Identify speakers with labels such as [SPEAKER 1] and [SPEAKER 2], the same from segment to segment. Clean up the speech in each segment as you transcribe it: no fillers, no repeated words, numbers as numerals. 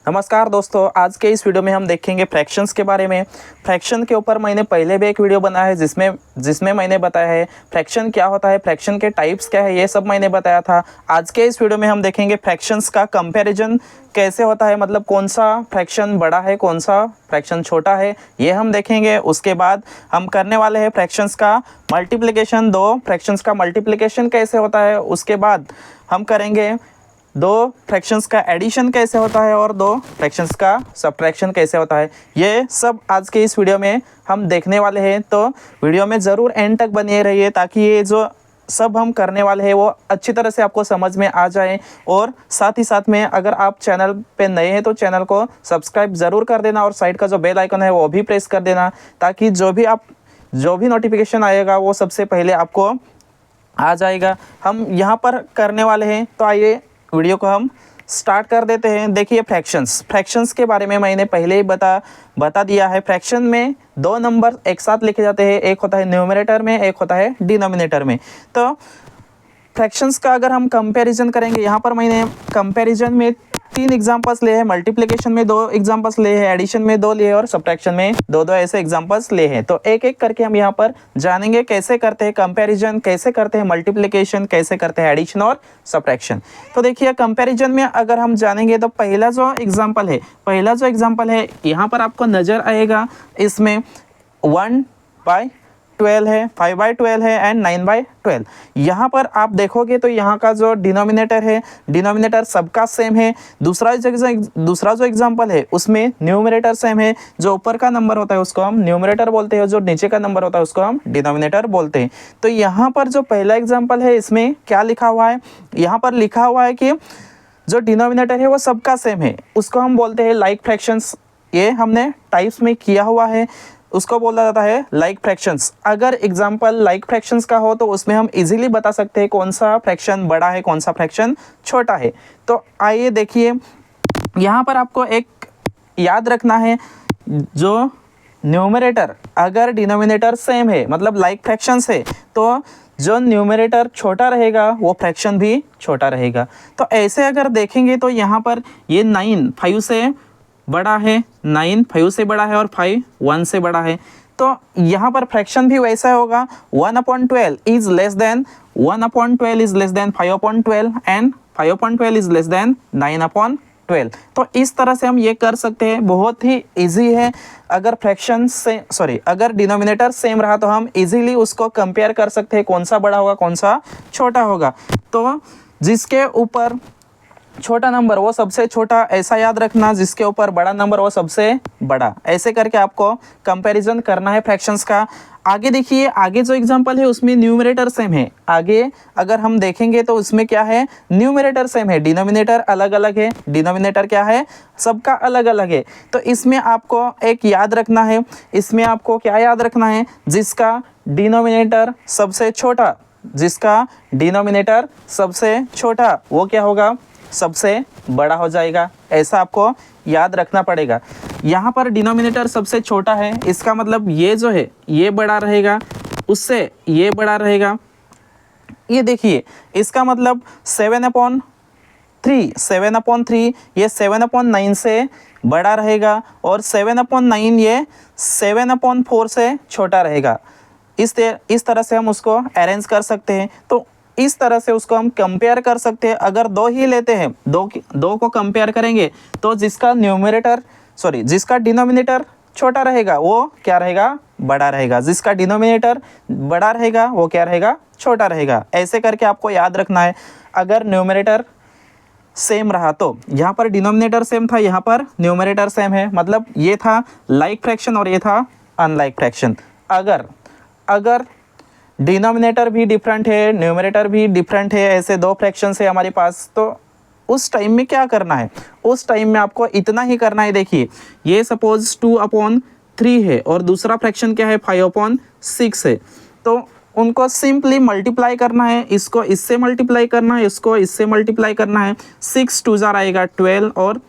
[SPEAKER 1] नमस्कार दोस्तों, आज के इस वीडियो में हम देखेंगे फ्रैक्शंस के बारे में। फ्रैक्शन के ऊपर मैंने पहले भी एक वीडियो बनाया है जिसमें मैंने बताया है फ्रैक्शन क्या होता है, फ्रैक्शन के टाइप्स क्या है, ये सब मैंने बताया था। आज के इस वीडियो में हम देखेंगे फ्रैक्शंस का कंपैरिजन कैसे होता है, मतलब कौन सा फ्रैक्शन बड़ा है, कौन सा फ्रैक्शन छोटा है, ये हम देखेंगे। उसके बाद हम करने वाले हैं फ्रैक्शंस का मल्टीप्लिकेशन, दो फ्रैक्शंस का मल्टीप्लिकेशन कैसे होता है। उसके बाद हम करेंगे दो फ्रैक्शंस का एडिशन कैसे होता है और दो फ्रैक्शंस का सब्ट्रैक्शन कैसे होता है। ये सब आज के इस वीडियो में हम देखने वाले हैं, तो वीडियो में ज़रूर एंड तक बने रहिए ताकि ये जो सब हम करने वाले हैं वो अच्छी तरह से आपको समझ में आ जाए। और साथ ही साथ में अगर आप चैनल पे नए हैं तो चैनल को सब्सक्राइब ज़रूर कर देना और साइड का जो बेल आइकन है वो भी प्रेस कर देना, ताकि जो भी नोटिफिकेशन आएगा वो सबसे पहले आपको आ जाएगा। हम यहाँ पर करने वाले हैं, तो आइए वीडियो को हम स्टार्ट कर देते हैं। देखिए फ्रैक्शंस के बारे में मैंने पहले ही बता दिया है। फ्रैक्शन में दो नंबर एक साथ लिखे जाते हैं, एक होता है न्यूमरेटर में, एक होता है डिनोमिनेटर में। तो फ्रैक्शंस का अगर हम कंपैरिजन करेंगे, यहाँ पर मैंने कंपैरिजन में 3 एग्जांपल्स लिए हैं, मल्टीप्लिकेशन में 2 एग्जांपल्स लिए हैं, एडिशन में 2 लिए और सब्ट्रैक्शन में 2 ऐसे एग्जांपल्स लिए हैं। तो एक एक करके हम यहाँ पर जानेंगे कैसे करते हैं कंपैरिजन, कैसे करते हैं मल्टीप्लिकेशन, कैसे करते हैं एडिशन और सब्ट्रैक्शन। तो देखिए कंपैरिजन में अगर हम जानेंगे तो पहला जो एग्जाम्पल है यहाँ पर आपको नज़र आएगा, इसमें 1/12 है, 5/12 है एंड 9/12। यहाँ पर आप देखोगे तो यहाँ का जो डिनोमिनेटर सबका सेम है। दूसरा जो एग्जांपल है उसमें न्यूमरेटर सेम है। जो ऊपर का नंबर होता है उसको हम न्यूमरेटर बोलते हैं, जो नीचे का नंबर होता है उसको हम डिनोमिनेटर बोलते हैं। तो यहाँ पर जो पहला एग्जाम्पल है इसमें क्या लिखा हुआ है, यहाँ पर लिखा हुआ है कि जो डिनोमिनेटर है वो सबका सेम है, उसको हम बोलते हैं लाइक फ्रैक्शंस। ये हमने टाइप्स में किया हुआ है, उसको बोला जाता है लाइक फ्रैक्शंस। अगर एग्जांपल लाइक फ्रैक्शंस का हो तो उसमें हम इजीली बता सकते हैं कौन सा फ्रैक्शन बड़ा है, कौन सा फ्रैक्शन छोटा है। तो आइए देखिए, यहाँ पर आपको एक याद रखना है, जो न्यूमरेटर अगर डिनोमिनेटर सेम है मतलब लाइक फ्रैक्शंस है, तो जो न्यूमरेटर छोटा रहेगा वो फ्रैक्शन भी छोटा रहेगा। तो ऐसे अगर देखेंगे तो यहाँ पर ये 9 5 से बड़ा है, 9 5 से बड़ा है और 5 1 से बड़ा है। तो यहाँ पर फ्रैक्शन भी वैसा होगा, 1/12 is less than 1/12 is less than 5/12 and 5/12 is less than 9/12। तो इस तरह से हम ये कर सकते हैं, बहुत ही इजी है। अगर डिनोमिनेटर सेम रहा तो हम इजीली उसको कंपेयर कर सकते हैं, कौन सा बड़ा होगा कौन सा छोटा होगा। तो जिसके ऊपर छोटा नंबर वो सबसे छोटा, ऐसा याद रखना, जिसके ऊपर बड़ा नंबर वो सबसे बड़ा, ऐसे करके आपको कंपैरिजन करना है फ्रैक्शंस का। आगे देखिए, आगे जो एग्जांपल है उसमें न्यूमरेटर सेम है। आगे अगर हम देखेंगे तो उसमें क्या है, न्यूमरेटर सेम है, डिनोमिनेटर अलग अलग है। डिनोमिनेटर क्या है, सबका अलग अलग है। तो इसमें आपको एक याद रखना है, इसमें आपको क्या याद रखना है, जिसका डिनोमिनेटर सबसे छोटा वो क्या होगा, सबसे बड़ा हो जाएगा। ऐसा आपको याद रखना पड़ेगा। यहाँ पर डिनोमिनेटर सबसे छोटा है, इसका मतलब ये जो है ये बड़ा रहेगा, उससे ये बड़ा रहेगा। ये देखिए, इसका मतलब 7/3 ये 7/9 से बड़ा रहेगा और 7/9 ये 7/4 से छोटा रहेगा। इस तरह से हम उसको अरेंज कर सकते हैं। तो इस तरह से उसको हम कंपेयर कर सकते हैं। अगर 2 ही लेते हैं, दो को कंपेयर करेंगे तो जिसका डिनोमिनेटर छोटा रहेगा वो क्या रहेगा, बड़ा रहेगा। जिसका डिनोमिनेटर बड़ा रहेगा वो क्या रहेगा, छोटा रहेगा। ऐसे करके आपको याद रखना है। अगर न्यूमरेटर सेम रहा तो यहाँ पर डिनोमिनेटर सेम था, यहाँ पर न्यूमरेटर सेम है, मतलब ये था लाइक फ्रैक्शन और ये था अनलाइक फ्रैक्शन। अगर डिनोमिनेटर भी डिफरेंट है, न्यूमरेटर भी डिफरेंट है, ऐसे 2 फ्रैक्शन है हमारे पास, तो उस टाइम में क्या करना है, उस टाइम में आपको इतना ही करना है। देखिए, ये सपोज 2/3 है और दूसरा फ्रैक्शन क्या है, 5/6 है। तो उनको सिंपली मल्टीप्लाई करना है, इसको इससे मल्टीप्लाई करना है, इसको इससे मल्टीप्लाई करना है। 6 2 आएगा 12 और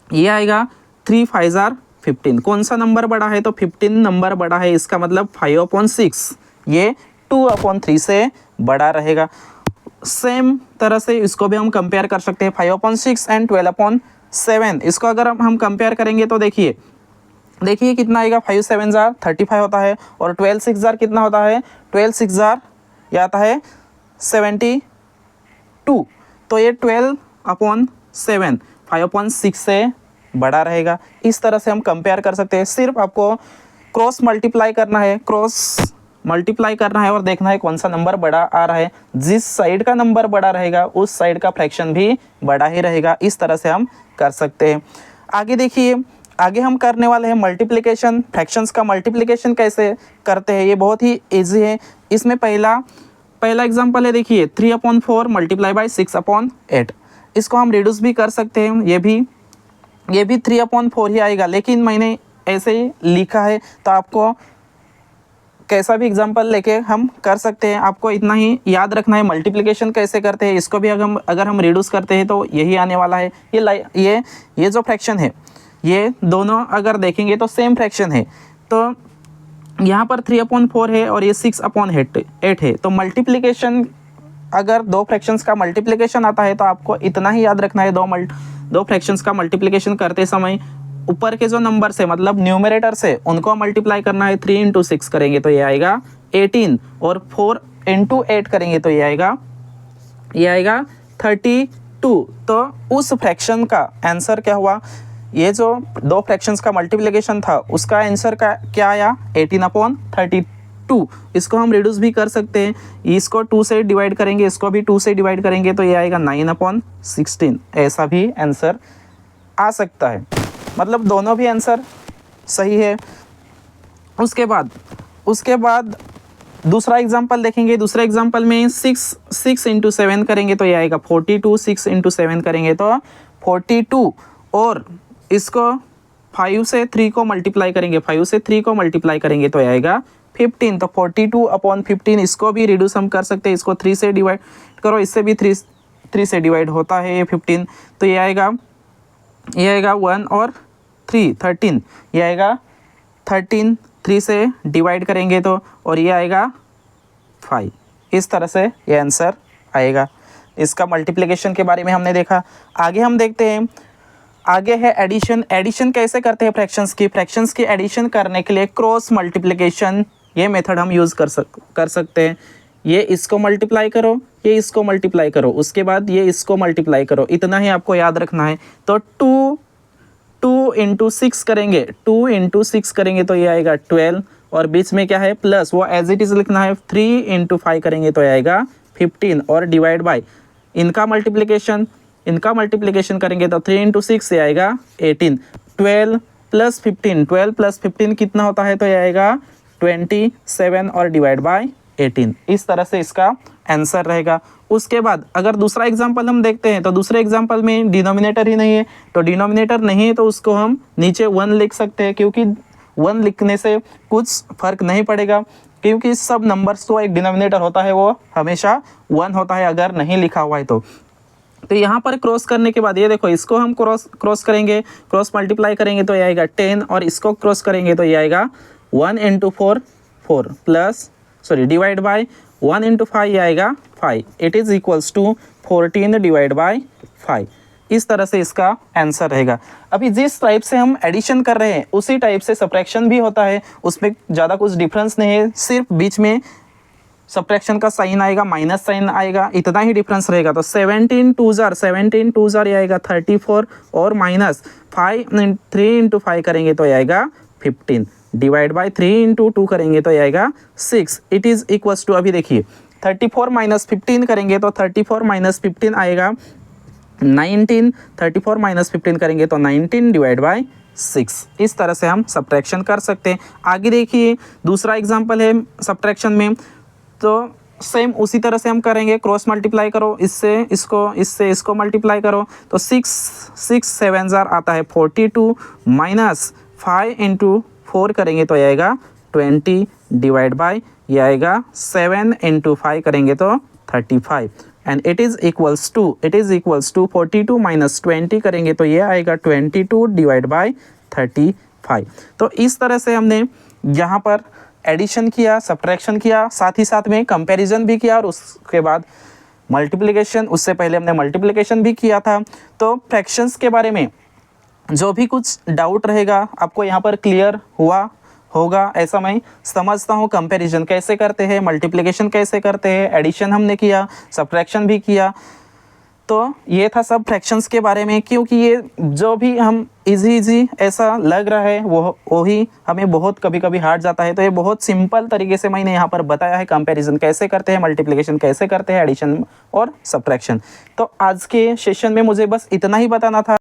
[SPEAKER 1] ये आएगा 3 5 15। कौन सा नंबर बड़ा है, तो 15 नंबर बड़ा है। इसका मतलब 5/6 ये 2/3 से बड़ा रहेगा। सेम तरह से इसको भी हम कंपेयर कर सकते हैं, 5/6 एंड 7, इसको अगर हम कंपेयर करेंगे तो देखिए कितना आएगा, 5 7 जार 35 होता है, और 12 6 जार कितना होता है, 12 6 जार यह आता है 72। तो ये 12/7 5/6 से बड़ा रहेगा। इस तरह से हम कंपेयर कर सकते हैं। सिर्फ आपको क्रॉस मल्टीप्लाई करना है और देखना है कौन सा नंबर बड़ा आ रहा है। जिस साइड का नंबर बड़ा रहेगा उस साइड का फ्रैक्शन भी बड़ा ही रहेगा। इस तरह से हम कर सकते हैं। आगे देखिए, आगे हम करने वाले हैं मल्टीप्लिकेशन। फ्रैक्शंस का मल्टीप्लिकेशन कैसे करते हैं, ये बहुत ही ईजी है। इसमें पहला एग्जांपल है, देखिए 3/4 मल्टीप्लाई बाई 6/8। इसको हम रिड्यूस भी कर सकते हैं। ये भी 3/4 ही आएगा, लेकिन मैंने ऐसे ही लिखा है, तो आपको कैसा भी एग्जांपल लेके हम कर सकते हैं। आपको इतना ही याद रखना है मल्टीप्लिकेशन कैसे करते हैं। इसको भी अगर हम रिड्यूस करते हैं तो यही आने वाला है। ये जो फ्रैक्शन है, ये दोनों अगर देखेंगे तो सेम फ्रैक्शन है। तो यहाँ पर 3/4 है और ये 6/8 है। तो मल्टीप्लिकेशन, अगर दो फ्रैक्शंस का मल्टीप्लिकेशन आता है तो आपको इतना ही याद रखना है, दो फ्रैक्शंस का मल्टीप्लिकेशन करते समय ऊपर के जो नंबर से, मतलब न्यूमरेटर से, उनको मल्टीप्लाई करना है। 3 × 6 करेंगे तो ये आएगा 18, और 4 × 8 करेंगे तो ये आएगा 32। तो उस फ्रैक्शन का आंसर क्या हुआ, ये जो दो फ्रैक्शंस का मल्टीप्लिकेशन था उसका आंसर का क्या आया, 18/32। इसको हम रिड्यूस भी कर सकते हैं। इसको 2 से डिवाइड करेंगे, इसको भी 2 से डिवाइड करेंगे तो ये आएगा 9/16। ऐसा भी आंसर आ सकता है। मतलब दोनों भी आंसर सही है। उसके बाद दूसरा एग्जांपल देखेंगे। दूसरे एग्जांपल में 6 × 7 करेंगे तो ये आएगा 42। 6 × 7 करेंगे तो 42, और इसको 5 से 3 को मल्टीप्लाई करेंगे। 5 से 3 को मल्टीप्लाई करेंगे तो ये आएगा 15। तो 42/15, इसको भी रिड्यूस हम कर सकते हैं। इसको 3 से डिवाइड करो, इससे भी 3 से डिवाइड होता है ये 15। तो ये आएगा 1 और 3 13, ये आएगा 13। 3 से डिवाइड करेंगे तो, और ये आएगा 5। इस तरह से ये आंसर आएगा। इसका मल्टीप्लिकेशन के बारे में हमने देखा। आगे हम देखते हैं, आगे है एडिशन। एडिशन कैसे करते हैं फ्रैक्शंस की एडिशन करने के लिए क्रॉस मल्टीप्लिकेशन, ये मेथड हम यूज़ कर सकते हैं। ये इसको मल्टीप्लाई करो, ये इसको मल्टीप्लाई करो, उसके बाद ये इसको मल्टीप्लाई करो, इतना ही आपको याद रखना है। तो 2 × 6 करेंगे, 2 × 6 करेंगे तो ये आएगा 12, और बीच में क्या है प्लस, वो एज इट इज़ लिखना है। 3 × 5 करेंगे तो ये आएगा 15, और डिवाइड बाय इनका मल्टीप्लिकेशन करेंगे तो 3 × 6 ये आएगा 18। 12 + 15 कितना होता है, तो ये आएगा 27, और डिवाइड बाय 18। इस तरह से इसका आंसर रहेगा। उसके बाद अगर दूसरा एग्जांपल हम देखते हैं, तो दूसरे एग्जांपल में डिनोमिनेटर ही नहीं है। तो डिनोमिनेटर नहीं है तो उसको हम नीचे 1 लिख सकते हैं, क्योंकि 1 लिखने से कुछ फर्क नहीं पड़ेगा, क्योंकि सब नंबर्स तो एक डिनोमिनेटर होता है वो हमेशा 1 होता है अगर नहीं लिखा हुआ है तो। यहाँ पर क्रॉस करने के बाद ये देखो, इसको हम क्रॉस करेंगे, क्रॉस मल्टीप्लाई करेंगे तो ये आएगा 10, और इसको क्रॉस करेंगे तो ये आएगा 1 × 4 प्लस डिवाइड बाय 1 × 5 ये आएगा 5। It is equals to 14 divide by 5। इस तरह से इसका आंसर रहेगा। अभी जिस टाइप से हम एडिशन कर रहे हैं उसी टाइप से सब्ट्रैक्शन भी होता है, उसमें ज़्यादा कुछ डिफरेंस नहीं है। सिर्फ बीच में सब्ट्रैक्शन का साइन आएगा, माइनस साइन आएगा, इतना ही डिफरेंस रहेगा। तो 17 2 जार ये आएगा 34, और माइनस 3 × 5 करेंगे तो ये आएगा 15, डिवाइड बाय 3 × 2 करेंगे तो ये आएगा 6। इट इज़ इक्वल्स टू, अभी देखिए 34 - 15 करेंगे तो 34 - 15 आएगा 19। 34 - 15 करेंगे तो 19 डिवाइड बाय 6। इस तरह से हम सब्ट्रैक्शन कर सकते हैं। आगे देखिए दूसरा एग्जांपल है सब्ट्रैक्शन में, तो सेम उसी तरह से हम करेंगे। क्रॉस मल्टीप्लाई करो, इससे इसको मल्टीप्लाई करो तो 6 7 जार आता है 42, माइनस 5 × 4 करेंगे तो ये आएगा 20, डिवाइड बाय ये आएगा 7 × 5 करेंगे तो 35, and it is equals to 42 - 20 करेंगे तो ये आएगा 22 डिवाइड बाय 35। तो इस तरह से हमने यहाँ पर एडिशन किया, सब्ट्रैक्शन किया, साथ ही साथ में कंपैरिजन भी किया, और उसके बाद मल्टीप्लिकेशन। उससे पहले हमने मल्टीप्लिकेशन भी किया था। तो फ्रैक्शंस के बारे में जो भी कुछ डाउट रहेगा आपको यहाँ पर क्लियर हुआ होगा ऐसा मैं समझता हूँ। कंपैरिजन कैसे करते हैं, मल्टीप्लिकेशन कैसे करते हैं, एडिशन हमने किया, सब्ट्रैक्शन भी किया। तो ये था सब फ्रैक्शंस के बारे में, क्योंकि ये जो भी हम इजी ऐसा लग रहा है वो ही हमें बहुत कभी कभी हार्ड जाता है। तो ये बहुत सिंपल तरीके से मैंने यहाँ पर बताया है कंपैरिजन कैसे करते हैं, मल्टीप्लिकेशन कैसे करते हैं, एडिशन और सब्ट्रैक्शन। तो आज के सेशन में मुझे बस इतना ही बताना था।